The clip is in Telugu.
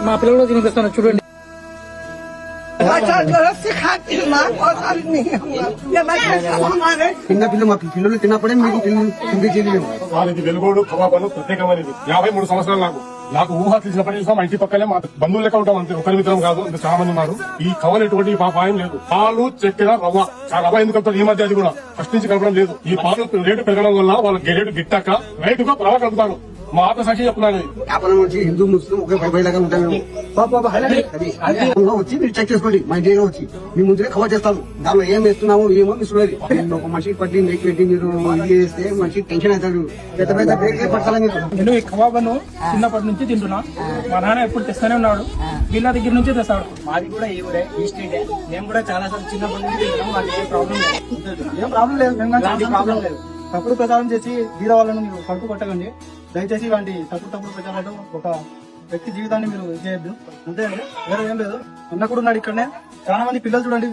మా పిల్లలు కూడా తినిపిస్తాను చూడండి. పిల్లలు మా పిల్లలు తిన్నప్పుడే మీకు తినిపించేది. వాళ్ళకి వెలుగోడు కబాబు ప్రత్యేకమైనది. 53 సంవత్సరాలు నాకు ఊహ తెలిసినప్పటి నుంచి మా ఇంటి పక్కనే మా బంధువులు లెక్క ఉంటాం అంతే. ఒకరి మిత్రం కాదు, ఇంకా చాలా మంది ఉన్నారు. ఈ కవర్ ఎటువంటి పాపాయం లేదు. పాలు, చక్కెర, రవ్వ. రవ్వ ఎందుకు కలుపుతారు ఈ మధ్య, అది కూడా ఫస్ట్ నుంచి కలపడం లేదు. ఈ పాలు రేటు పెరగడం వల్ల వాళ్ళకి రేటు గిట్టాక రైతుగా రవ్వ కలుపుతారు. మా ఆత్మసాక్షి చెప్తున్నాను. వ్యాపారం వచ్చి హిందూ ముస్లిం ఒకే బయలాగా ఉంటాము. వచ్చి మీరు చెక్ చేసుకోండి. మా ఇంటిగా వచ్చి మీ ముందుగా కవర్ చేస్తాము. దానిలో ఏం వేస్తున్నాము ఏమో మీ చూడాలి. ఒక మనిషి పట్టి నెక్ పెట్టి మీరు ఇది చేస్తే మనిషి టెన్షన్ అవుతాడు. పెద్ద పెద్ద బ్రేక్ పట్టాలని నేను ఈ కబాబ్ను చిన్నప్పటి నుంచి తింటున్నా. మా నాన్న ఎప్పుడు తెస్తానే ఉన్నాడు, వీళ్ళ దగ్గర నుంచి తెస్తాడు. మాది కూడా ఈ ఊరే, ఈ స్టేటే. మేము కూడా చాలా సార్లు చిన్నప్పటి నుంచి తింటాము. మాకు ఏ ప్రాబ్లం లేదు. మేము ప్రాబ్లం లేదు. తప్పుడు ప్రచారం చేసి వీర వాళ్ళను మీరు కడుపు కొట్టకండి. దయచేసి ఇలాంటి తప్పుడు ప్రచారాలు ఒక వ్యక్తి జీవితాన్ని మీరు చేయొద్దు. అంతే అండి, వేరే ఏం లేదు. అన్న కూడా ఉన్నాడు ఇక్కడనే. చాలా మంది పిల్లలు చూడండి.